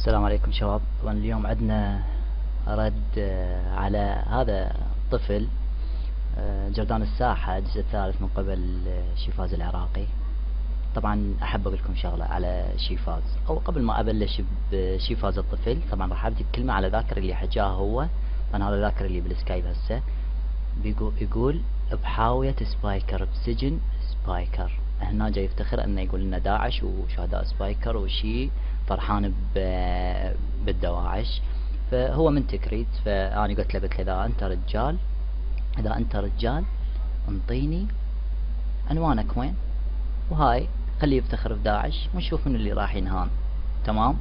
السلام عليكم شباب. طبعا اليوم عندنا رد على هذا الطفل جردان الساحة الجزء الثالث من قبل شيفاز العراقي. طبعا احب اقول لكم شغلة على شيفاز، او قبل ما ابلش بشيفاز الطفل طبعا راح ابدي بكلمة على ذاكر اللي حجاه هو. طبعا هذا ذاكر اللي بالسكايب هسه يقول بحاوية سبايكر بسجن سبايكر. هنا جاي يفتخر انه يقول لنا داعش وشهداء سبايكر وشي فرحان بالدواعش. فهو من تكريت، فاني قلت له اذا انت رجال انطيني عنوانك وين، وهاي خليه يفتخر بداعش ونشوف من اللي راح ينهان. تمام،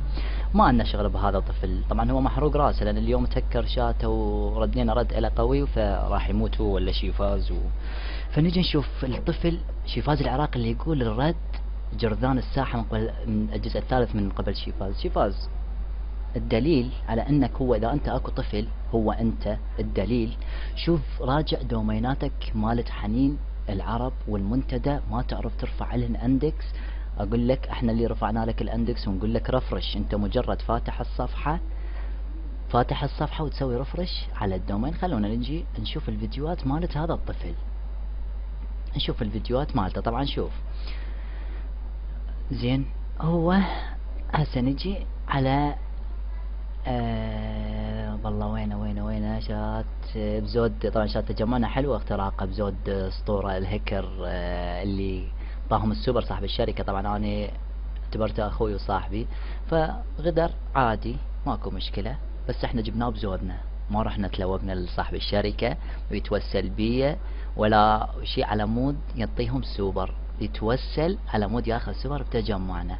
ما عندنا شغل بهذا الطفل. طبعا هو محروق راسه لان اليوم تهكر شاته وردينا رد له قوي، فراح يموت هو ولا شيفاز فنجي نشوف الطفل شيفاز العراقي اللي يقول الرد جرذان الساحة من الجزء الثالث من قبل شيفاز. الدليل على انك هو اذا انت اكو طفل هو انت الدليل. شوف راجع دوميناتك مالت حنين العرب والمنتدى، ما تعرف ترفع لهن اندكس. اقول لك احنا اللي رفعنا لك الاندكس ونقول لك رفرش، انت مجرد فاتح الصفحة وتسوي رفرش على الدومين. خلونا نجي نشوف الفيديوهات مالت هذا الطفل، نشوف الفيديوهات مالته. طبعا شوف زين، هو هسه نجي على والله وين شات بزود. طبعا شات تجمعنا حلوة اختراقه بزود اسطورة الهكر اللي طاهم السوبر صاحب الشركة. طبعا انا اعتبرته اخوي وصاحبي، فغدر عادي ماكو مشكلة، بس احنا جبناه بزودنا، ما رحنا تلوقنا لصاحب الشركة ويتوسل بيه ولا شيء على مود يعطيهم سوبر، يتوسل على مود ياخذ سوبر بتجمعنا.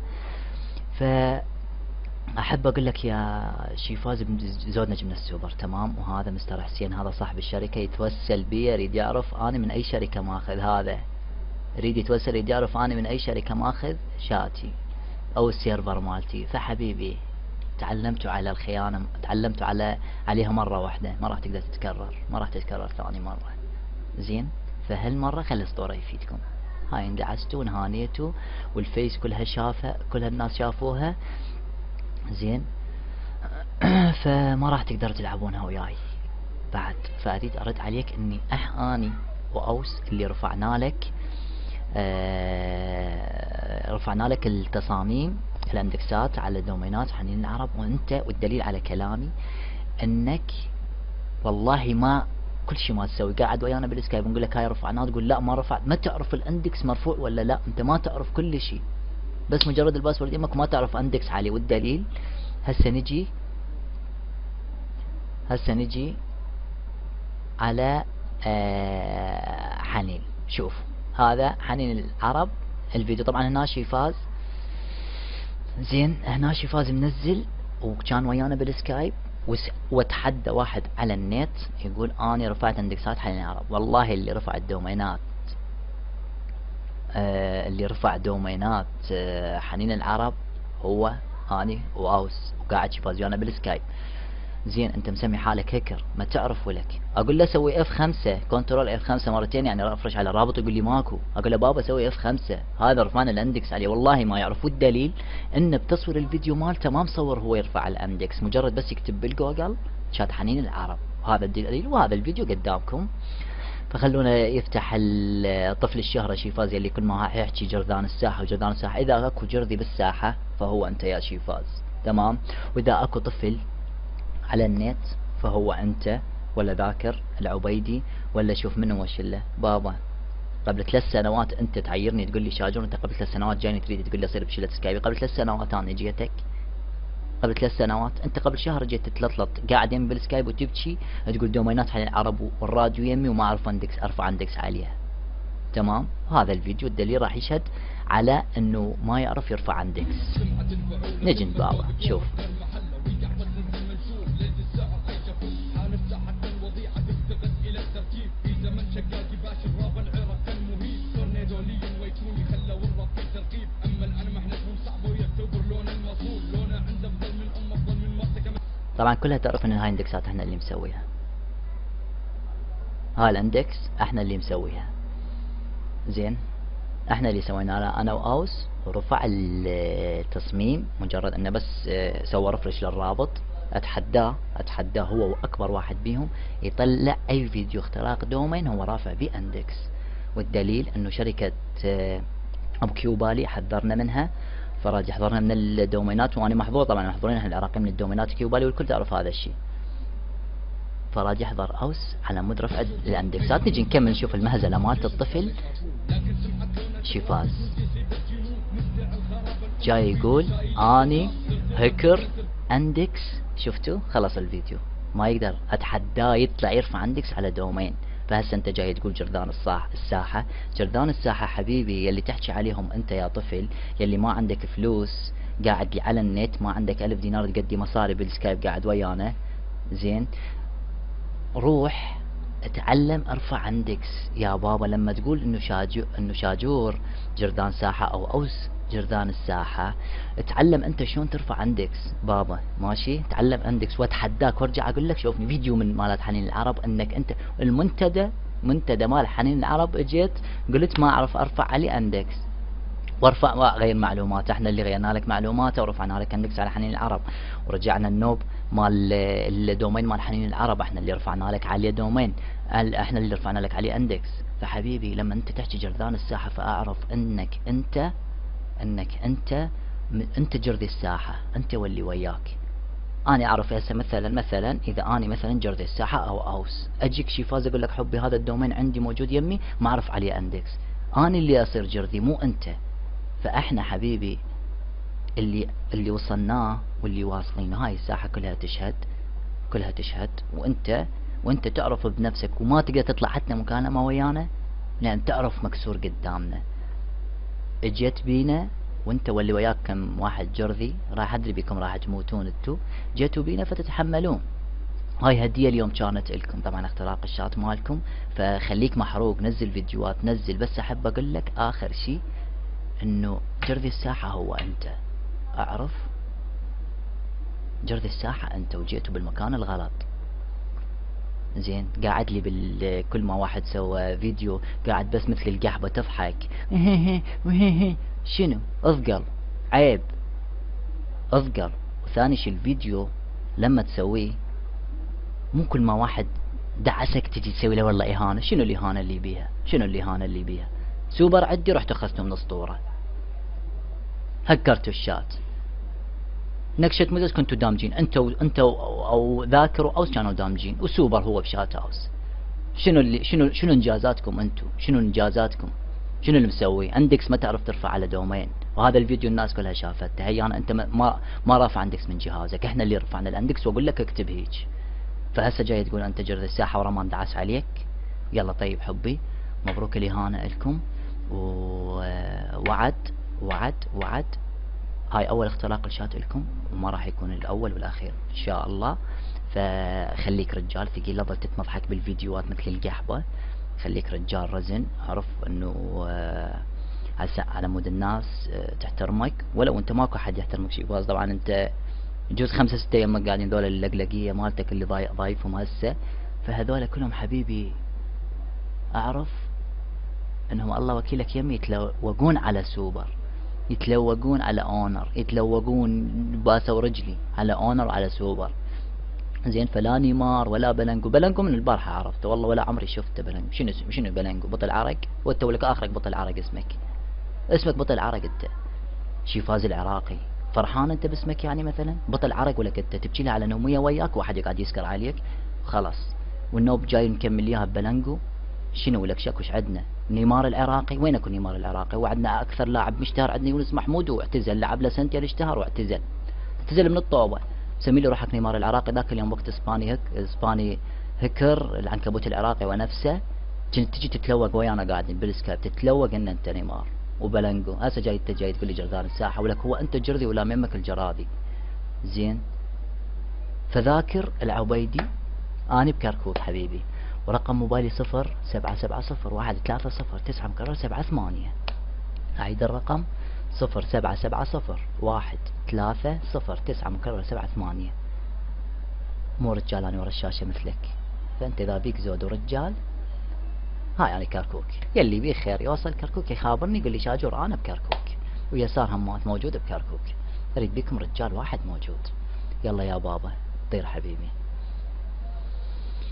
احب اقول لك يا شيفاز زودنا جبنا السوبر تمام، وهذا مستر حسين هذا صاحب الشركة يتوسل بي، يريد يعرف انا من اي شركة ماخذ، هذا يريد يتوسل يريد يعرف انا من اي شركة ماخذ شاتي او السيرفر مالتي. فحبيبي تعلمتوا على الخيانة، تعلمتوا عليها مرة واحدة، ما راح تقدر تتكرر، ما راح تتكرر ثاني مرة. زين، فهالمرة خلي الاسطورة يفيدكم. هاي اندعستوا ونهانيتوا والفيس كلها شافها، كل الناس شافوها. زين فما راح تقدر تلعبونها وياي بعد. فاريد ارد عليك اني اني واوس اللي رفعنا لك التصاميم الاندكسات على دومينات حنين العرب، وانت والدليل على كلامي انك والله ما كل شيء ما تسوي. قاعد ويانا بالسكايب نقول لك هاي رفعناه تقول لا ما رفعت، ما تعرف الاندكس مرفوع ولا لا، انت ما تعرف كل شيء، بس مجرد الباسورد يمك ما تعرف اندكس عليه. والدليل هسه نجي على حنين. شوف هذا حنين العرب الفيديو. طبعا هنا شيفاز، زين هنا شيفاز منزل وكان ويانا بالسكايب وتحدى واحد على النت يقول اني رفعت اندكسات حنين العرب. والله اللي رفع الدومينات حنين العرب هو اني واوس، وقاعد شيفاز ويانا بالسكايب. زين انت مسمي حالك هيكر ما تعرف ولك. اقول له سوي F5 كنترول F5 مرتين يعني افرش على الرابط، يقول لي ماكو. اقول له بابا سوي F5، هذا رفعنا الاندكس عليه. والله ما يعرف. والدليل انه بتصوير الفيديو مالته ما مصور هو يرفع الاندكس، مجرد بس يكتب بالجوجل شات حنين العرب، وهذا الدليل وهذا الفيديو قدامكم. فخلونا يفتح طفل الشهرة شيفاز اللي كل ما يحكي جرذان الساحة وجرذان الساحة. اذا اكو جرذي بالساحة فهو انت يا شيفاز، تمام. واذا اكو طفل على النت فهو انت ولا ذاكر العبيدي ولا شوف منه وشله. بابا قبل 3 سنوات انت تعيرني تقول لي شاجون، انت قبل 3 سنوات جايني تريد تقول لي اصير بشله سكايبي. قبل 3 سنوات انا جيتك، قبل 3 سنوات انت قبل شهر جيت تلطلط قاعد يم بالسكايب وتبكي تقول دومينات حنين العرب والراديو يمي وما اعرف اندكس ارفع اندكس عليها. تمام، هذا الفيديو الدليل راح يشهد على انه ما يعرف يرفع اندكس. نجي بابا شوف. طبعا كلها تعرف ان هاي اندكسات احنا اللي مسويها، هاي الاندكس احنا اللي مسويها. زين احنا اللي سويناها انا واوس ورفع التصميم، مجرد انه بس سوى رفرش للرابط، اتحداه هو واكبر واحد بيهم يطلع اي فيديو اختراق دومين هو رافع باندكس. والدليل انه شركة ابو كيوبالي حذرنا منها، فراج يحضرنا من الدومينات، وانا محظوظ طبعا، محظورين احنا العراقيين من الدومينات كيوبالي، والكل تعرف هذا الشيء. فراج يحضر اوس على مود رفع الاندكسات. نجي نكمل نشوف المهزلة مالت الطفل شفاز جاي يقول اني هكر اندكس. شفتوا؟ خلص الفيديو، ما يقدر، اتحداه يطلع يرفع اندكس على دومين. فهسه انت جاي تقول جرذان الساحة. جرذان الساحة حبيبي يلي تحكي عليهم انت يا طفل، يلي ما عندك فلوس، قاعد على النت، ما عندك 1000 دينار تقدي مصاري بالسكايب قاعد ويانا، زين، روح اتعلم ارفع اندكس يا بابا. لما تقول انه شاجور جرذان ساحة او اوس جرذان الساحة، اتعلم انت شلون ترفع اندكس بابا، ماشي؟ تعلم اندكس واتحداك وارجع اقول لك شوفني فيديو من مالت حنين العرب انك انت منتدى مال حنين العرب، اجيت قلت ما اعرف ارفع عليه اندكس وارفع غير معلومات. احنا اللي غيرنا لك معلومات ورفعنا لك اندكس على حنين العرب، ورجعنا النوب مال الدومين مال حنين العرب، احنا اللي رفعنا لك عليه دومين، احنا اللي رفعنا لك عليه اندكس. فحبيبي لما انت تحكي جرذان الساحة فاعرف انك انت جرذي الساحة، انت واللي وياك. انا اعرف هسه مثلا اذا اني مثلا جرذي الساحة او اوس، اجيك شيفاز اقول لك حبي هذا الدومين عندي موجود يمي ما اعرف عليه اندكس، اني اللي اصير جرذي مو انت. فاحنا حبيبي اللي وصلناه واللي واصلين، هاي الساحة كلها تشهد، وانت تعرف بنفسك، وما تقدر تطلع حتى مكالمة ويانا لان تعرف مكسور قدامنا. اجيت بينا وانت واللي وياك كم واحد جرذي، راح ادري بكم راح تموتون انتو، جيتوا بينا فتتحملون. هاي هدية اليوم كانت لكم، طبعا اختراق الشات مالكم، فخليك محروق، نزل فيديوهات نزل. بس احب اقول لك اخر شي انه جرذي الساحة هو انت، اعرف جرذي الساحة انت، وجيتوا بالمكان الغلط. زين، قاعد لي كل ما واحد سوى فيديو قاعد بس مثل القحبة تضحك شنو؟ اضقل، عيب، اضقل. وثاني شي الفيديو لما تسويه مو كل ما واحد دعسك تجي تسوي له والله اهانة. شنو الاهانة اللي بيها؟ سوبر عدي رحت اخذته من اسطورة، هكرتوا الشات، نكشة مزز كنتوا دامجين انت او ذاكر واوس كانوا دامجين، وسوبر هو بشات اوس. شنو انجازاتكم انتو؟ شنو اللي مسوي؟ اندكس ما تعرف ترفع على دومين، وهذا الفيديو الناس كلها شافته. هي انا انت ما رافع اندكس من جهازك، احنا اللي رفعنا الاندكس، واقول لك اكتب هيك. فهسه جاي تقول انت جرذ الساحة ورمان دعس عليك. يلا طيب حبي، مبروك الاهانة لكم، ووعد هاي اول اختراق الشات لكم، وما راح يكون الاول والاخير ان شاء الله. فخليك رجال ثقيل، لا تظل تتمضحك بالفيديوهات مثل القحبة، خليك رجال رزن، اعرف انه هسه على مود الناس تحترمك، ولو انت ماكو حد يحترمك شيفاز. طبعا انت جوز 5-6 يمك قاعدين ذول اللقلقية مالتك اللي ضايفهم هسه، فهذول كلهم حبيبي اعرف انهم الله وكيلك يمي يتلوقون على سوبر، يتلوقون على اونر، يتلوقون باسوا رجلي على اونر وعلى سوبر. زين، فلا نيمار ولا بلنجو من البارحة عرفته والله، ولا عمري شفته بلنجو. شنو بلنجو؟ بطل عرق؟ وانت ولك اخرك بطل عرق، اسمك بطل عرق انت، شيفاز العراقي، فرحان انت باسمك يعني مثلا بطل عرق؟ ولك انت تبكي لها على نومية وياك واحد قاعد يسكر عليك خلاص، والنوب جاي نكمل اياها ببلنجو. شنو ولك شك وش عندنا؟ نيمار العراقي، وينكم نيمار العراقي؟ وعندنا اكثر لاعب مشتهر، عندنا يونس محمود واعتزل، لعب له سنتين اشتهر واعتزل من الطوبة. سمي له روحك نيمار العراقي. ذاك اليوم وقت اسباني هكر العنكبوت العراقي ونفسه، تجي تتلوق ويانا قاعدين بالسكايب تتلوق ان انت نيمار وبلنجو. هسه جاي تقول لي جرذان الساحة، ولك هو انت جرذي ولا ميمك الجرادي؟ زين، فذاكر العبيدي، اني بكركوك حبيبي، ورقم موبايلي 0770130978. اعيد الرقم 0770130978. مو رجال انا ورا الشاشة مثلك، فانت اذا بيك زود ورجال هاي يعني كركوك، يلي بيه خير يوصل كركوك يخابرني يقول لي شاجور انا بكركوك، ويسار همات موجود بكركوك. اريد بكم رجال واحد موجود. يلا يا بابا طير حبيبي.